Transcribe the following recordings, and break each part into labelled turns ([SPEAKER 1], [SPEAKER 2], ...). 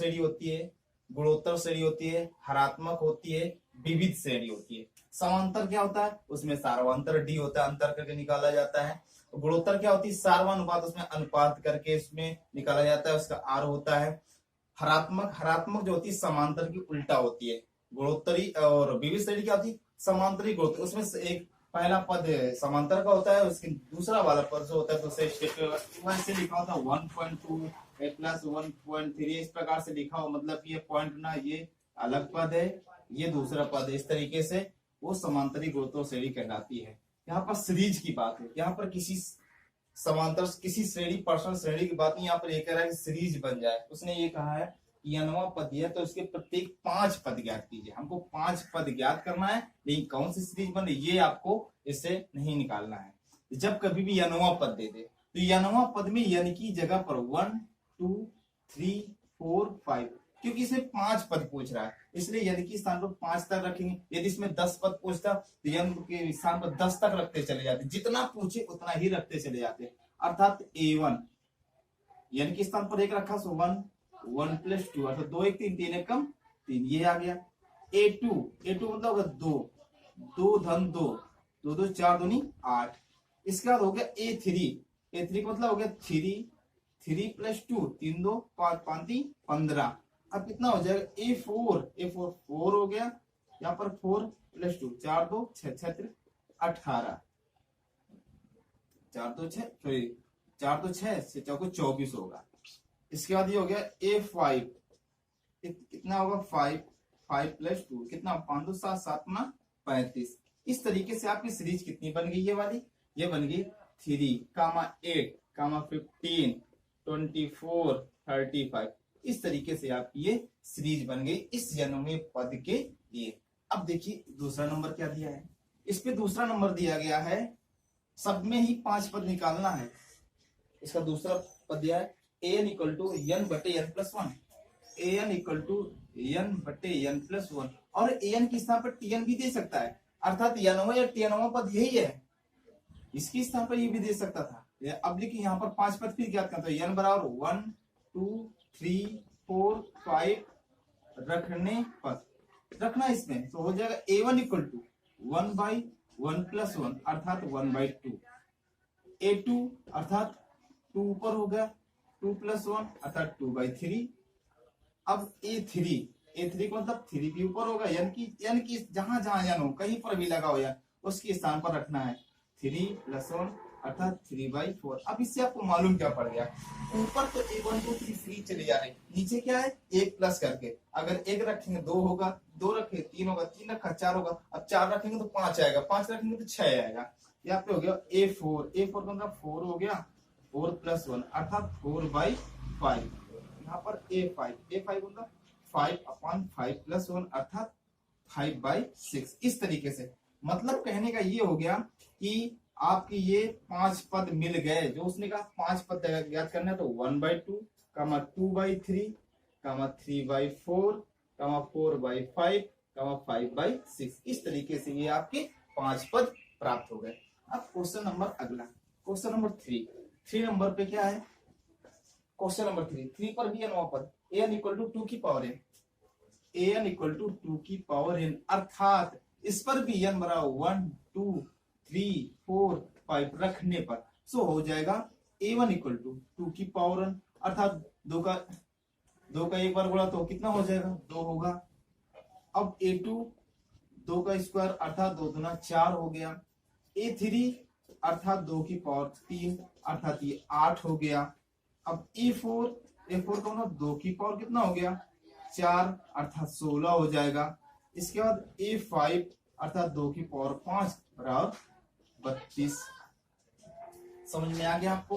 [SPEAKER 1] श्रेणी होती है, गुणोत्तर श्रेणी होती है, हरात्मक होती है, विविध श्रेणी होती है। समांतर क्या होता है, उसमें सार्वंतर डी होता है, अंतर करके निकाला जाता है। गुणोत्तर क्या होती है, सार्वानुपात, उसमें अनुपात करके इसमें निकाला जाता है, उसका आर होता है। हरात्मक जो होती है समांतर की उल्टा होती है। गुणोत्तरी और विविध श्रेणी क्या होती है, समांतरी गुणोत्तर, उसमें से एक पहला पद समांतर का होता है, उसके दूसरा वाला पद जो होता है दूसरे स्टेप वैसे लिखा होता है 1.2 प्लस 1.3, इस प्रकार से लिखा हो, मतलब ये पॉइंट ना, ये अलग पद है, ये दूसरा पद है, इस तरीके से वो समांतरी गुणोत्तर श्रेणी कहलाती है। यहाँ पर सीरीज की बात है, यहाँ पर किसी समांतर किसी श्रेणी पर्सनल श्रेणी की बात नहीं, यहाँ पर ये कह रहा है कि सीरीज बन जाए। उसने ये कहा है कि नवा पद दिया तो उसके प्रत्येक 5 पद ज्ञात कीजिए। हमको 5 पद ज्ञात करना है, लेकिन कौन सी सीरीज बन रही ये आपको इससे नहीं निकालना है। जब कभी भी यनवा पद दे दे तो यनवा पद में यन की जगह पर 1 2 3 4 5, क्योंकि इसे 5 पद पूछ रहा है, इसलिए यन के स्थान पर 5 तक रखेंगे। यदि इसमें 10 पद पूछता तो यन के स्थान पर 10 तक रखते चले जाते, जितना पूछे उतना ही रखते चले जाते। अर्थात A1 यन के स्थान पर 1 रखा, सो 1 1 प्लस 2 अर्थात 2 1 3 3 1 कम 3, ये आ गया। A2 मतलब होगा 2 2 धन 2 2 2 4 दूनी 8। इसके बाद हो गया A3 का मतलब हो गया 3 प्लस 2 3 2 5 5 3 15। अब कितना हो जाएगा A4 4 हो गया, यहाँ पर 4 प्लस 2 4 2 6 6 18 4 2 6 से चौको 24 होगा। इसके बाद ये हो गया A5, कितना होगा 5 प्लस 2 कितना 5 2 7 7 35। इस तरीके से आपकी सीरीज कितनी बन गई, ये वाली ये बन गई 3, 8, 15, 24, 35। इस तरीके से आपकी ये सीरीज बन गई इस जन्मे पद के लिए। अब देखिए दूसरा नंबर क्या दिया है, इस पे दूसरा नंबर दिया गया है, सब में ही 5 पद निकालना है। इसका दूसरा पद दिया है an इक्वल टू n बटे n plus 1, an equal to n बटे n प्लस 1, और an की स्थान पर tn भी दे सकता है, अर्थात यनवा या tnवा पद यही है, इसकी स्थान पर ये भी दे सकता था। अब देखिए यहाँ पर 5 पद फिर ज्ञात करते हैं, n बराबर 1 2 3 4 5 रखने पद रखना इसमें, तो हो जाएगा a1 इक्वल टू 1/1 प्लस 1 अर्थात 1/2, a2 अर्थात 2 ऊपर हो गया 2 प्लस 1 अर्थात 2/3। अब A3 को मतलब 3 भी ऊपर होगा, यानी कि जहां जहां यान हो कहीं पर भी लगा हो यार उसके स्थान पर रखना है 3 प्लस 1 अर्थात 3/4। अब इससे आपको मालूम क्या पड़ गया, ऊपर तो 1 2 3 फ्री चले जा रहे, नीचे क्या है 1 प्लस करके, अगर 1 रखेंगे 2 होगा, 2 रखेंगे 3 होगा, 3 रखा 4 होगा, अब 4 रखेंगे तो 5 आएगा, 5 रखेंगे तो 6 आएगा। यहाँ पे हो गया A4 का मतलब 4 हो गया, 4 प्लस 1 अर्थात 4/5। यहाँ पर A5 मतलब 5/5 प्लस 1 अर्थात 5/6। इस तरीके से मतलब कहने का ये हो गया कि आपकी ये 5 पद मिल गए, जो उसने कहा 5 पद ज्ञात करना है, तो 1/2, 2/3, 3/4, 4/5, 5/6। इस तरीके से ये आपके 5 पद प्राप्त हो गए। अब क्वेश्चन नंबर अगला, क्वेश्चन नंबर 3 नंबर पे क्या है, क्वेश्चन नंबर 3 पर भी नवा पद an इक्वल टू 2 की power n, an equal to 2 की पावर n, अर्थात इस पर भी n बराबर 1 2 3 4 5 रखने पर सो हो जाएगा a1 इक्वल टू 2 की पावर n, अर्थात 2 का एक बार गुणा तो कितना हो जाएगा 2 होगा। अब a2 2 का स्क्वायर अर्थात 2 दूना 4 हो गया, a3 अर्थात 2 की पावर 3 अर्थात ये 8 हो गया। अब A4 का मतलब 2 की पावर कितना हो गया 4 अर्थात 16 हो जाएगा। इसके बाद A5 अर्थात 2 की पावर 5 बराबर 32। समझ में आ गया आपको,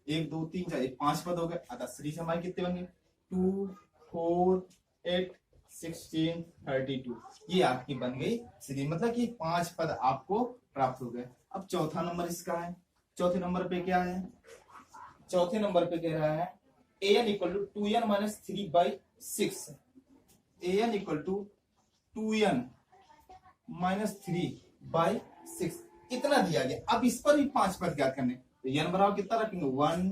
[SPEAKER 1] 1 2 3 4 5 पद हो गए, अतः सीरीज हमारे कितने बन गए 2 4 8 16 32, ये आपकी बन गई सीरीज, मतलब कि 5 पद आपको प्राप्त हो गए। अब चौथा नंबर इसका है, चौथे नंबर पे क्या है, चौथे नंबर पे कह रहा है an equal to 2n minus 3/6, an equal to 2n minus 3/6 इतना दिया गया। अब इस पर भी 5 पद ज्ञात करने, तो n बराबर कितना रखेंगे 1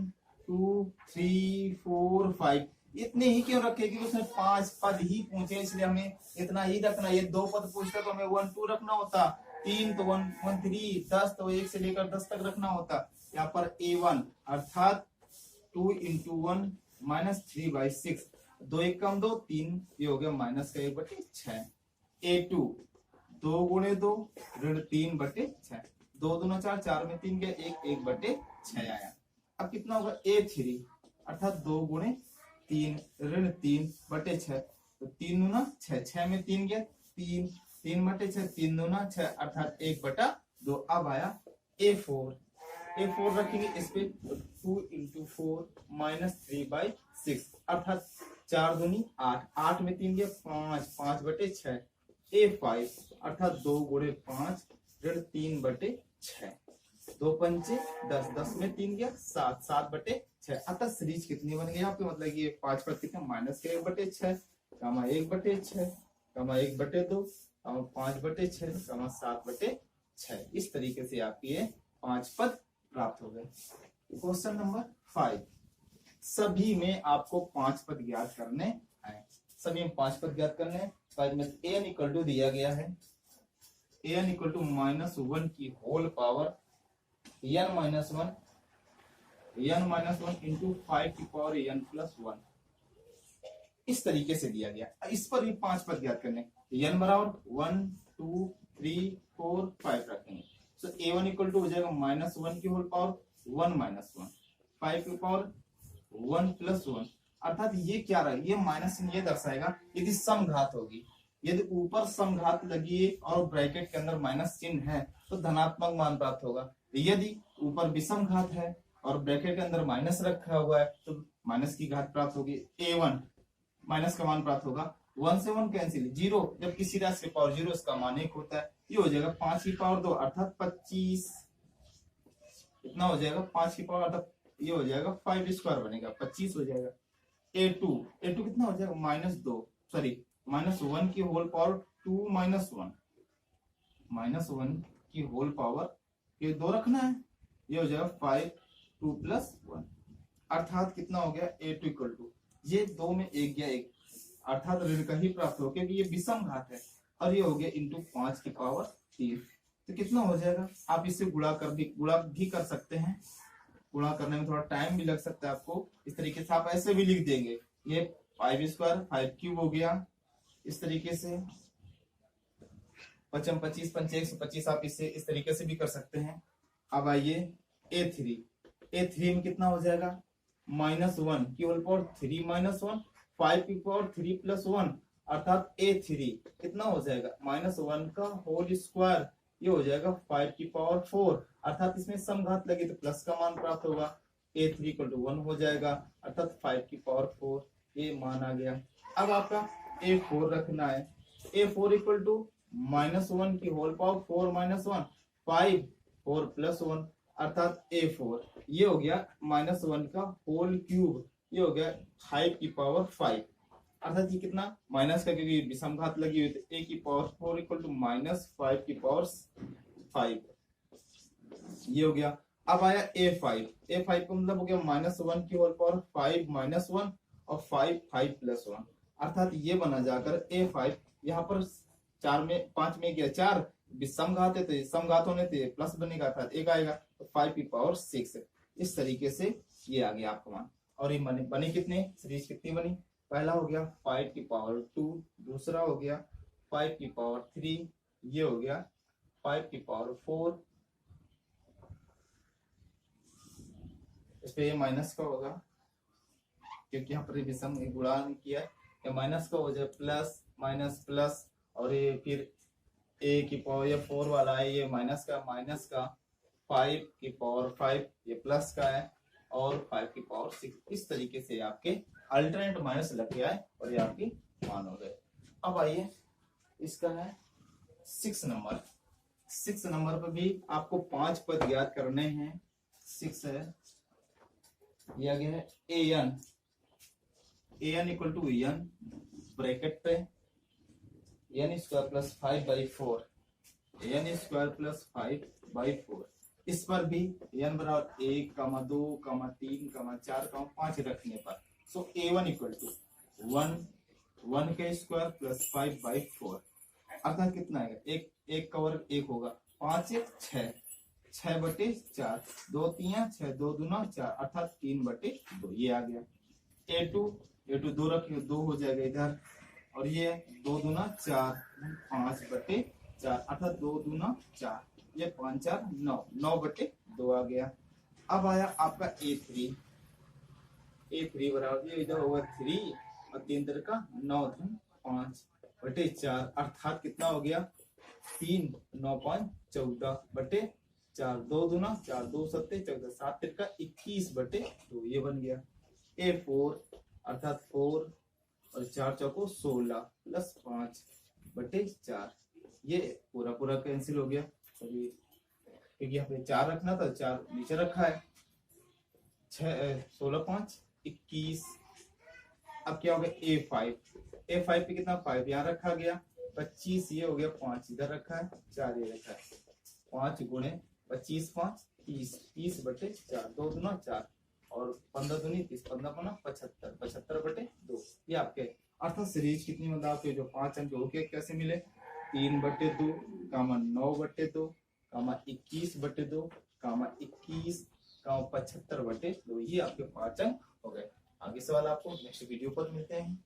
[SPEAKER 1] 2 3 4 5, इतने ही क्यों रखे, क्योंकि उसने 5 पद ही पूछे, इसलिए हमें इतना ही रखना। ये 2 पद पूछता तो हमें 1 2 रखना होता, 3 तो 1 1 3, 10 तो 1 से लेकर 10 तक रखना होता। यहाँ पर A1 अर्थात 2 into 1 -3/6, 2 1 कम 2 3, ये हो गया -1/6। A2 2 गुणे 2 ऋण 3/6, 2 दूना 4, 4 में 3 गया 1 1/6 आया। अब कितना होगा A3 अर्थात 2 गुणे 3 ऋण 3/6, तो 3 दूना 6, 6 में 3 गया 3, 3/6, 3 दूना 6 अर्थात 1/2। अब आया A4, A4 रखेंगे इस पे, 2 into 4 -3/6 अर्थात 4 दूनी 8, 8 में 3 गया 5, 5/6। A5 अर्थात 2 गुणे 5 ऋण 3/6, 2 पंचे 10, 10 में 3 गया 7, 7/6 अर्थात सीरीज कितनी बन गई यहाँ पे, मतलब ये 5 पद कितने -1/6, 1/6, 1/2, 5/6, 7/6। इस तरीके से आपके ये 5 पद प्राप्त हो गए। क्वेश्चन नंबर 5, सभी में आपको 5 पद ज्ञात करने हैं। सभी में 5 पद ज्ञात करने हैं। an इक्वल टू दिया गया है, an इक्वल टू -1 की होल पावर n -1 इंटू 5 की पावर n+1, इस तरीके से दिया गया। इस पर भी 5 पद ज्ञात करने, n बराबर 1 2 3 4 5 रखेंगे। तो a1 इक्वल टू हो जाएगा -1 की होल पावर 1 -1, 5 की पावर 1+1 अर्थात ये क्या रहा, ये माइनस ये दर्शाएगा यदि समघात होगी, यदि ऊपर समघात लगी है और ब्रैकेट के अंदर माइनस चिन्ह है तो धनात्मक मान प्राप्त होगा। यदि ऊपर विषम घात है और ब्रैकेट के अंदर माइनस रखा हुआ है तो माइनस की घात प्राप्त होगी। A1 माइनस का मान प्राप्त होगा, 1 से 1 कैंसिल, 0 जब किसी राशि की पावर 0 इसका मान 1 होता है। ये हो जाएगा 5 की पावर 2 अर्थात 25, इतना हो जाएगा 5 की पावर अर्थात ये हो जाएगा 5 स्क्वायर बनेगा 25 हो जाएगा। A2 कितना हो जाएगा -2 सॉरी -1 की होल पावर 2 -1 की होल पावर ये 2 रखना है, ये हो जाएगा 5 2 + 1 अर्थात कितना हो गया A2 इक्वल टू, ये 2 में 1 गया 1 अर्थात ऋण का ही प्राप्त हो, क्योंकि ये विषम घात है, और ये हो गया इंटू 5 की पावर 3, तो कितना हो जाएगा। आप इससे गुणा भी कर सकते हैं, गुणा करने में थोड़ा टाइम भी लग सकता है आपको। इस तरीके से आप ऐसे भी लिख देंगे, ये 5 स्क्वायर 5 क्यूब हो गया, इस तरीके से 5 25 5 125 आप इससे इस तरीके से भी कर सकते हैं। अब आइए A3 में कितना हो जाएगा -1 की होल पावर 3 -1, 5 की पावर 3 + 1 अर्थात A3 कितना हो जाएगा -1 का होल स्क्वायर, ये हो जाएगा 5 की पावर 4 अर्थात इसमें समघात लगी तो प्लस का मान प्राप्त होगा। A3 इक्वल टू 1 हो जाएगा अर्थात 5 की पावर 4, ये मान आ गया। अब आपका A4 रखना है, A4 इक्वल टू -1 की होल पावर 4 -1 5 4 + 1 अर्थात A4 ये हो गया -1 का होल क्यूब, ये हो गया 5 की पावर 5 अर्थात ये कितना माइनस का, क्योंकि विषम घात लगी हुई, तो A की पावर 4 इक्वल टू -5 की पावर 5, ये हो गया। अब आया A5 का मतलब हो गया -1 की होल पावर 5 -1 और 5 5 + 1 अर्थात ये बना जाकर A5, यहाँ पर 4 में 5 में गया 4 विषम घात है तो सम घात होने से प्लस बनेगा अर्थात 1 आएगा, तो 5 की पावर 6, इस तरीके से ये आ गया आपका मान। और ये बनी कितने, सीरीज कितनी बनी, पहला हो गया 5 की पावर 2, दूसरा हो गया 5 की पावर 3, ये हो गया 5 की पावर 4, इस पे ये माइनस का होगा क्योंकि यहाँ पर विषम गुणा किया है, या माइनस का हो जाए प्लस माइनस प्लस, और ये फिर A की पावर ये 4 वाला है, ये माइनस का 5 की पावर 5 ये प्लस का है, और 5 की पावर 6, इस तरीके से आपके अल्टरनेट माइनस लग गया है और ये आपकी मान हो गए। अब आइए इसका है 6 नंबर पर भी आपको 5 पद ज्ञात करने हैं। 6 है, दिया गया है an equal to n bracket पे n square plus 5/4, n square plus 5/4, इस पर भी n बराबर 1 2 3 4 5 रखने पर सो A1 इक्वल टू 1 का स्क्वायर प्लस 5/4 अर्थात कितना आएगा, एक का वर्ग 1 होगा, 5 1 6, 6/4, 2 3 6, 2 दूना 4 अर्थात 3/2 ये आ गया। A2 2 रखिए, 2 हो जाएगा इधर, और ये 2 दूना 4, 5/4 अर्थात 2 दूना 4, ये 5 4 9, 9/2 आ गया। अब आया आपका A3 बराबर इधर होगा 3 और 3 3 का 9 धन 5/4 अर्थात कितना हो गया, 3 9 5 14/4, 2 दूना 4, 2 7 14, 7 3 का 21/2 ये बन गया। A4 अर्थात 4 और 4 चौको 16 प्लस 5/4 ये पूरा कैंसिल हो गया, क्योंकि यहाँ पे 4 रखना था, 4 नीचे रखा है, 16 5 21। अब क्या हो गया A5 पे कितना 5 यहाँ रखा गया, 25 ये हो गया, 5 इधर रखा है, 4 ये रखा है, 5 गुणे 25 5 30/4, 2 दूना 4 और 15 दूनी 30, 15 गुना 75, 75/2 ये आपके। अर्थात सीरीज कितनी मतलब आपके जो 5 अंक हो गए कैसे मिले, 3/2 कामा 9/2 कामा 21/2 कामा 21 कामा 75/2 ये आपके 5 अंक हो गए। आगे सवाल आपको नेक्स्ट वीडियो पर मिलते हैं।